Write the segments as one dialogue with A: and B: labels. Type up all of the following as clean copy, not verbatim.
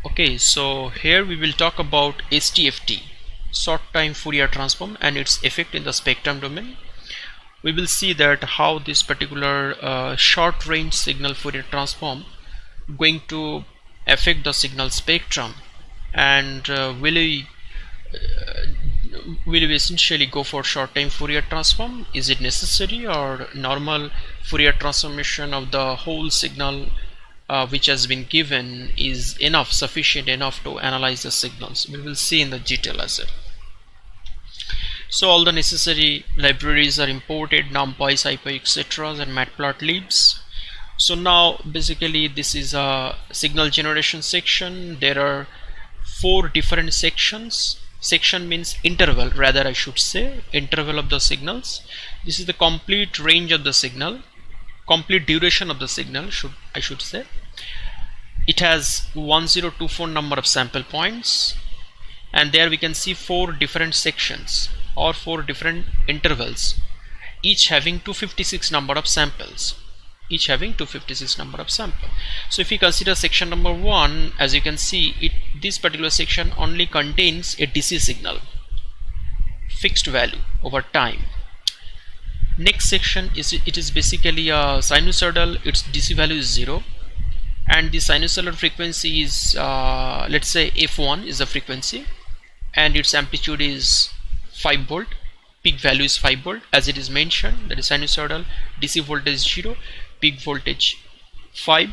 A: Okay, so here we will talk about STFT, short time Fourier transform, and its effect in the spectrum domain. We will see that how this particular short range signal Fourier transform going to affect the signal spectrum, and will we essentially go for short time Fourier transform? Is it necessary, or normal Fourier transformation of the whole signal which has been given is sufficient enough to analyze the signals? We will see in the detail as well. So all the necessary libraries are imported, NumPy, SciPy, etc., and Matplotlibs. So now basically this is a signal generation section. There are 4 different sections. Section means interval, rather I should say interval of the signals. This is the complete range of the signal, complete duration of the signal, I should say. It has 1024 number of sample points, and there we can see 4 different sections or 4 different intervals, each having 256 number of samples. So if you consider section number 1, as you can see, this particular section only contains a DC signal, fixed value over time. Next section is basically a sinusoidal. Its DC value is 0, and the sinusoidal frequency is let's say f1 is the frequency, and its amplitude is 5 volt. Peak value is 5 volt, as it is mentioned, that is sinusoidal. DC voltage 0, peak voltage 5,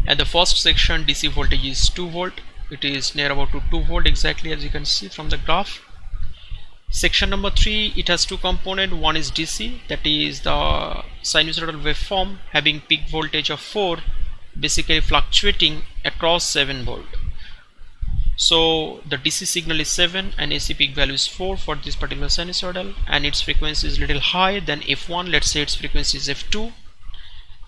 A: and the first section DC voltage is 2 volt. It is near about to 2 volt exactly, as you can see from the graph. Section number 3, it has 2 components. One is DC, that is the sinusoidal waveform having peak voltage of 4, basically fluctuating across 7 volt. So the DC signal is 7 and AC peak value is 4 for this particular sinusoidal, and its frequency is little higher than f1. Let's say its frequency is f2.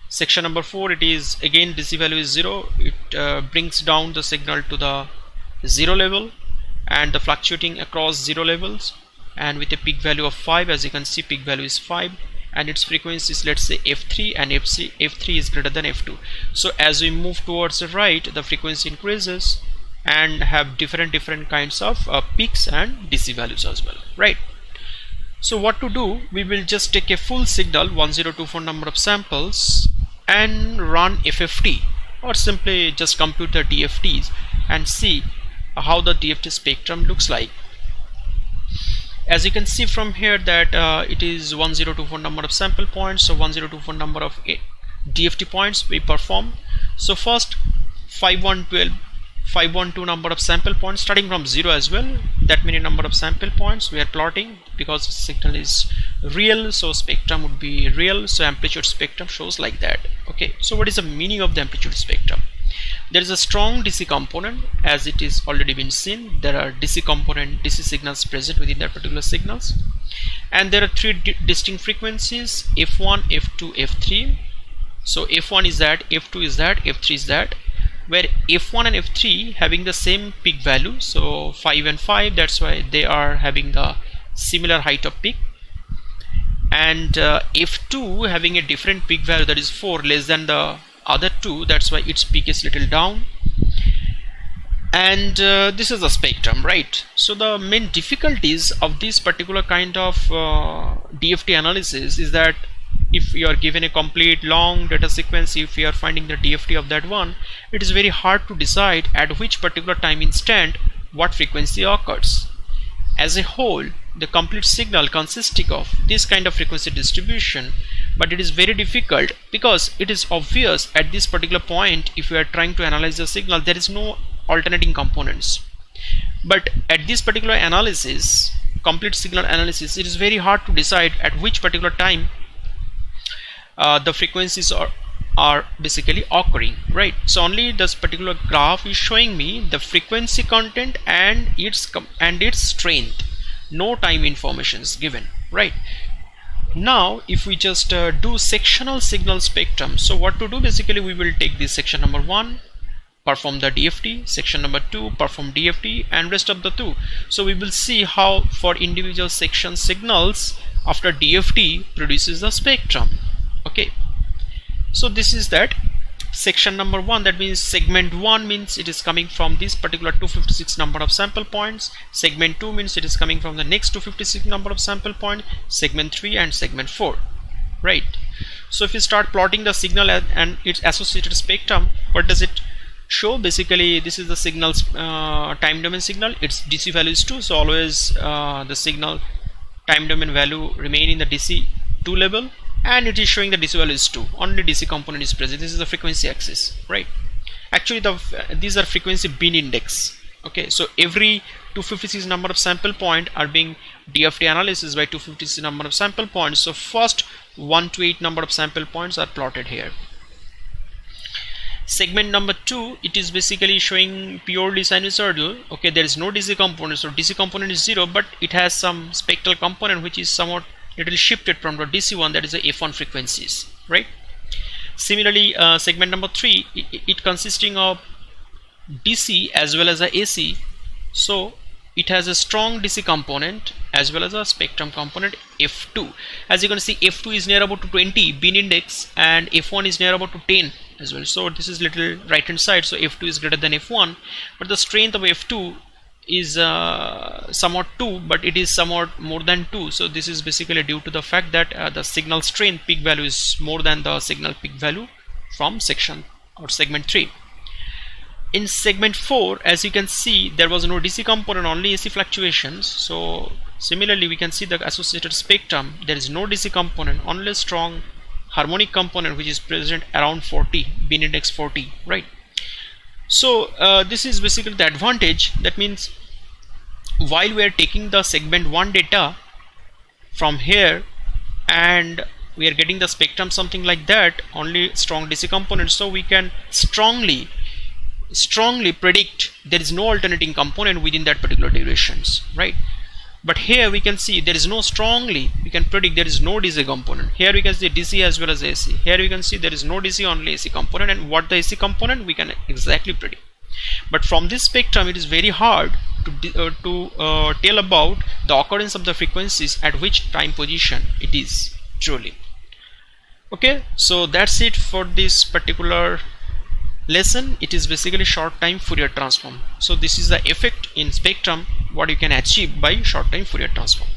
A: Section number 4, it is again DC value is 0. It brings down the signal to the 0 level and the fluctuating across 0 levels, and with a peak value of 5, as you can see peak value is 5, and its frequency is, let's say, f3, and f3 is greater than f2. So as we move towards the right, the frequency increases and have different kinds of peaks and DC values as well, right? So what to do? We will just take a full signal, 1024 number of samples, and run FFT, or simply just compute the DFTs and see how the DFT spectrum looks like. As you can see from here that it is 1024 number of sample points, so 1024 number of DFT points we perform. So first 512 number of sample points, starting from 0 as well. That many number of sample points we are plotting, because the signal is real, so spectrum would be real, so amplitude spectrum shows like that. Okay, so what is the meaning of the amplitude spectrum? There is a strong DC component, as it is already been seen. There are DC signals present within that particular signals, and there are 3 distinct frequencies: f1, f2, f3. So f1 is that, f2 is that, f3 is that, where f1 and f3 having the same peak value, so 5 and 5, that's why they are having the similar height of peak, and f2 having a different peak value, that is 4 less than the other 2, that's why its peak is little down. And this is the spectrum, right? So the main difficulties of this particular kind of DFT analysis is that if you are given a complete long data sequence, if you are finding the DFT of that one, it is very hard to decide at which particular time instant what frequency occurs. As a whole, the complete signal consisting of this kind of frequency distribution, but it is very difficult because it is obvious at this particular point, if you are trying to analyze the signal, there is no alternating components. But at this particular analysis, complete signal analysis, it is very hard to decide at which particular time the frequencies are basically occurring, right? So only this particular graph is showing me the frequency content and its strength. No time information is given, right? Now if we just do sectional signal spectrum, so what to do? Basically we will take this section number 1, perform the DFT, section number 2, perform DFT, and rest of the 2. So we will see how for individual section signals after DFT produces the spectrum. Okay, so this is that section number 1, that means segment 1 means it is coming from this particular 256 number of sample points. Segment 2 means it is coming from the next 256 number of sample point. Segment 3 and segment 4, right? So if you start plotting the signal and its associated spectrum, what does it show? Basically this is the signal's time domain signal. Its DC value is 2, so always the signal time domain value remain in the DC 2 level, and it is showing the DC value is 2. Only DC component is present. This is the frequency axis, right? Actually these are frequency bin index. Okay, so every 256 number of sample point are being DFT analysis by 256 number of sample points. So first 1 to 8 number of sample points are plotted here. Segment number 2, it is basically showing purely sinusoidal. Okay, there is no DC component, so DC component is 0, but it has some spectral component which is somewhat little shifted from the DC one, that is the F1 frequencies, right? Similarly, segment number 3, it consisting of DC as well as a AC, so it has a strong DC component as well as a spectrum component F2. As you can see, F2 is near about to 20 bin index and F1 is near about to 10 as well. So this is little right hand side, so F2 is greater than F1, but the strength of F2 is somewhat 2, but it is somewhat more than 2. So this is basically due to the fact that the signal strength peak value is more than the signal peak value from section or segment 3. In segment 4, as you can see, there was no DC component, only AC fluctuations. So similarly we can see the associated spectrum, there is no DC component, only strong harmonic component which is present around 40, bin index 40, right? So this is basically the advantage. That means while we are taking the segment 1 data from here and we are getting the spectrum something like that, only strong DC component, so we can strongly predict there is no alternating component within that particular durations, right? But here we can see there is no strongly, we can predict there is no DC component. Here we can see DC as well as AC. Here we can see there is no DC, only AC component, and what the AC component we can exactly predict. But from this spectrum it is very hard to tell about the occurrence of the frequencies at which time position it is truly. Okay, so that's it for this particular lesson. It is basically short time Fourier transform. So this is the effect in spectrum what you can achieve by short time Fourier transform.